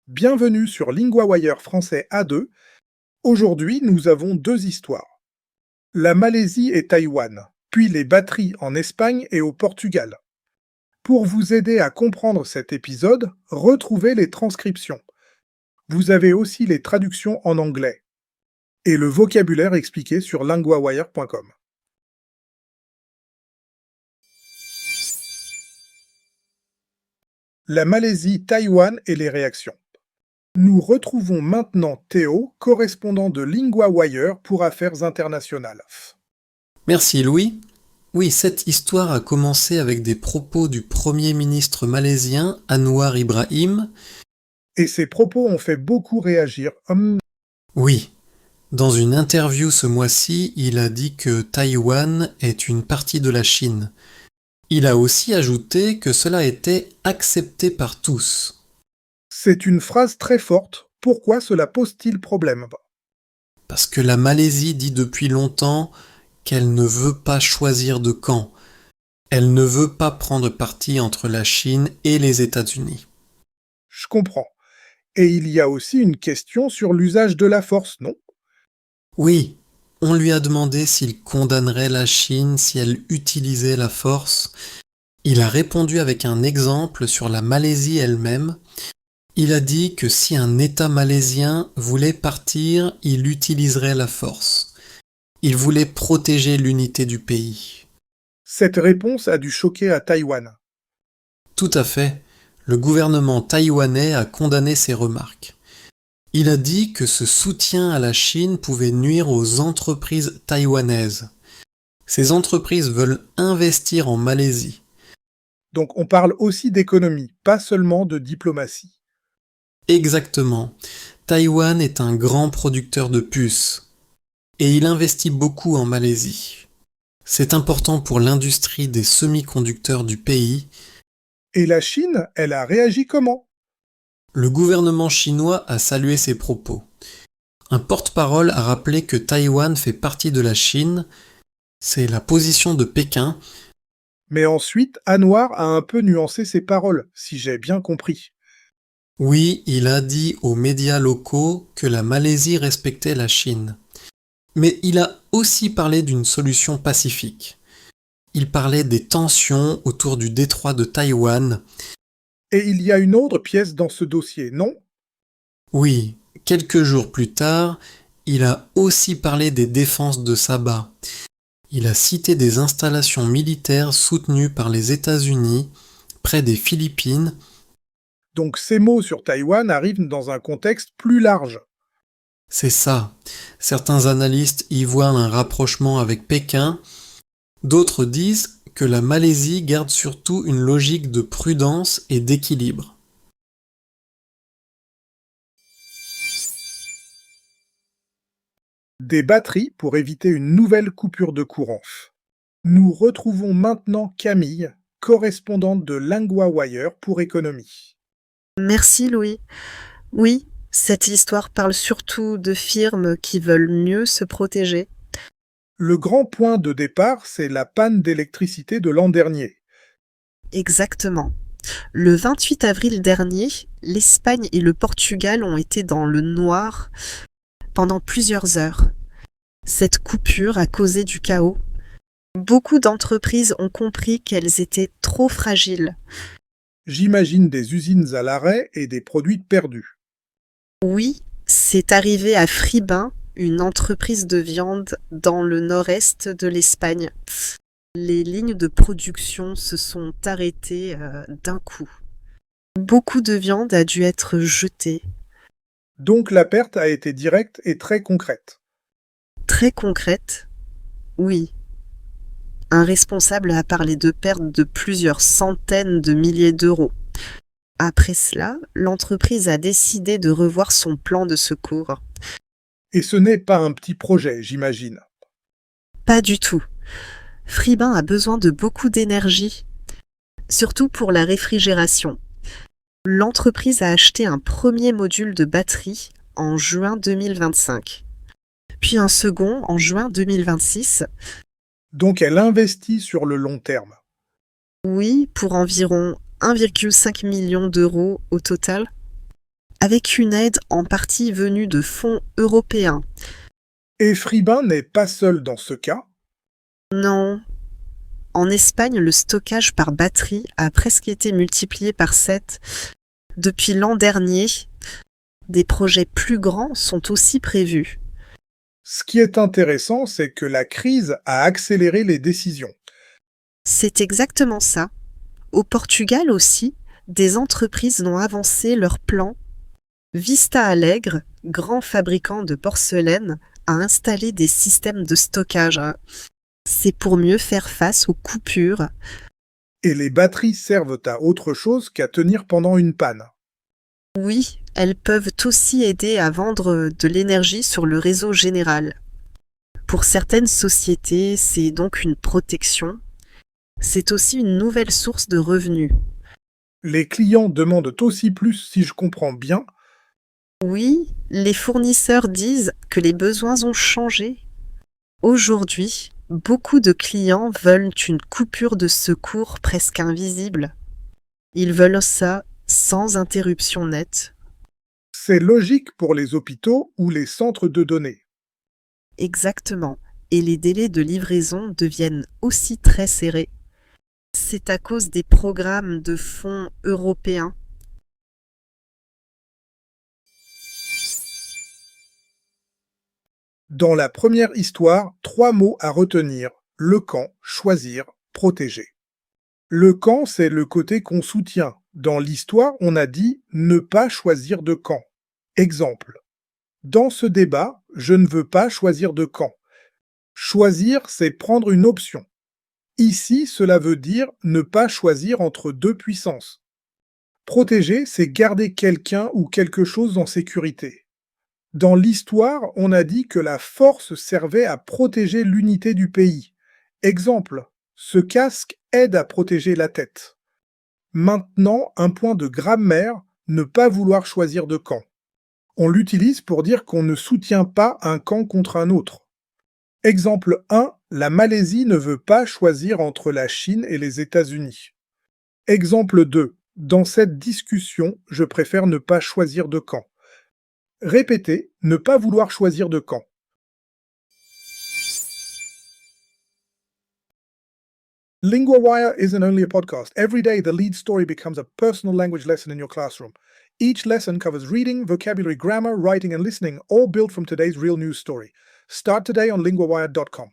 Bienvenue sur LinguaWire français A2. Aujourd'hui, nous avons deux histoires. La Malaisie et Taïwan, puis les batteries en Espagne et au Portugal. Pour vous aider à comprendre cet épisode, retrouvez les transcriptions. Vous avez aussi les traductions en anglais et le vocabulaire expliqué sur linguawire.com. La Malaisie, Taïwan et les réactions. Nous retrouvons maintenant Théo, correspondant de LinguaWire pour Affaires internationales. Merci Louis. Oui, cette histoire a commencé avec des propos du Premier ministre malaisien Anwar Ibrahim. Et ces propos ont fait beaucoup réagir. Oui, dans une interview ce mois-ci, il a dit que Taïwan est une partie de la Chine. Il a aussi ajouté que cela était accepté par tous. C'est une phrase très forte. Pourquoi cela pose-t-il problème? Parce que la Malaisie dit depuis longtemps qu'elle ne veut pas choisir de camp. Elle ne veut pas prendre parti entre la Chine et les États-Unis. Je comprends. Et il y a aussi une question sur l'usage de la force, non? Oui, on lui a demandé s'il condamnerait la Chine si elle utilisait la force. Il a répondu avec un exemple sur la Malaisie elle-même. Il a dit que si un État malaisien voulait partir, il utiliserait la force. Il voulait protéger l'unité du pays. Cette réponse a dû choquer à Taïwan. Tout à fait. Le gouvernement taïwanais a condamné ces remarques. Il a dit que ce soutien à la Chine pouvait nuire aux entreprises taïwanaises. Ces entreprises veulent investir en Malaisie. Donc on parle aussi d'économie, pas seulement de diplomatie. Exactement. Taïwan est un grand producteur de puces et il investit beaucoup en Malaisie. C'est important pour l'industrie des semi-conducteurs du pays. Et la Chine, elle a réagi comment? Le gouvernement chinois a salué ces propos. Un porte-parole a rappelé que Taïwan fait partie de la Chine. C'est la position de Pékin. Mais ensuite, Anwar a un peu nuancé ses paroles, si j'ai bien compris. Oui, il a dit aux médias locaux que la Malaisie respectait la Chine. Mais il a aussi parlé d'une solution pacifique. Il parlait des tensions autour du détroit de Taïwan. Et il y a une autre pièce dans ce dossier, non? Oui, quelques jours plus tard, il a aussi parlé des défenses de Sabah. Il a cité des installations militaires soutenues par les États-Unis près des Philippines. Donc ces mots sur Taïwan arrivent dans un contexte plus large. C'est ça. Certains analystes y voient un rapprochement avec Pékin. D'autres disent que la Malaisie garde surtout une logique de prudence et d'équilibre. Des batteries pour éviter une nouvelle coupure de courant. Nous retrouvons maintenant Camille, correspondante de LinguaWire pour économie. Merci Louis. Oui, cette histoire parle surtout de firmes qui veulent mieux se protéger. Le grand point de départ, c'est la panne d'électricité de l'an dernier. Exactement. Le 28 avril dernier, l'Espagne et le Portugal ont été dans le noir pendant plusieurs heures. Cette coupure a causé du chaos. Beaucoup d'entreprises ont compris qu'elles étaient trop fragiles. J'imagine des usines à l'arrêt et des produits perdus. Oui, c'est arrivé à Fribin, une entreprise de viande dans le nord-est de l'Espagne. Les lignes de production se sont arrêtées d'un coup. Beaucoup de viande a dû être jetée. Donc la perte a été directe et très concrète. Très concrète, oui. Un responsable a parlé de pertes de plusieurs centaines de milliers d'euros. Après cela, l'entreprise a décidé de revoir son plan de secours. Et ce n'est pas un petit projet, j'imagine. Pas du tout. Fribin a besoin de beaucoup d'énergie, surtout pour la réfrigération. L'entreprise a acheté un premier module de batterie en juin 2025, puis un second en juin 2026. Donc elle investit sur le long terme. Oui, pour environ 1,5 million d'euros au total, avec une aide en partie venue de fonds européens. Et Fribin n'est pas seul dans ce cas. Non. En Espagne, le stockage par batterie a presque été multiplié par 7 depuis l'an dernier. Des projets plus grands sont aussi prévus. Ce qui est intéressant, c'est que la crise a accéléré les décisions. C'est exactement ça. Au Portugal aussi, des entreprises ont avancé leurs plans. Vista Alegre, grand fabricant de porcelaine, a installé des systèmes de stockage. C'est pour mieux faire face aux coupures. Et les batteries servent à autre chose qu'à tenir pendant une panne. Oui, elles peuvent aussi aider à vendre de l'énergie sur le réseau général. Pour certaines sociétés, c'est donc une protection. C'est aussi une nouvelle source de revenus. Les clients demandent aussi plus, si je comprends bien. Oui, les fournisseurs disent que les besoins ont changé. Aujourd'hui, beaucoup de clients veulent une coupure de secours presque invisible. Ils veulent ça sans interruption nette. C'est logique pour les hôpitaux ou les centres de données. Exactement. Et les délais de livraison deviennent aussi très serrés. C'est à cause des programmes de fonds européens. Dans la première histoire, 3 mots à retenir. Le camp, choisir, protéger. Le camp, c'est le côté qu'on soutient. Dans l'histoire, on a dit ne pas choisir de camp. Exemple. Dans ce débat, je ne veux pas choisir de camp. Choisir, c'est prendre une option. Ici, cela veut dire ne pas choisir entre deux puissances. Protéger, c'est garder quelqu'un ou quelque chose en sécurité. Dans l'histoire, on a dit que la force servait à protéger l'unité du pays. Exemple, ce casque aide à protéger la tête. Maintenant, un point de grammaire, ne pas vouloir choisir de camp. On l'utilise pour dire qu'on ne soutient pas un camp contre un autre. Exemple 1, la Malaisie ne veut pas choisir entre la Chine et les États-Unis. Exemple 2, dans cette discussion, je préfère ne pas choisir de camp. Répétez, ne pas vouloir choisir de camp. LinguaWire isn't only a podcast. Every day, the lead story becomes a personal language lesson in your classroom. Each lesson covers reading, vocabulary, grammar, writing, and listening, all built from today's real news story. Start today on linguawire.com.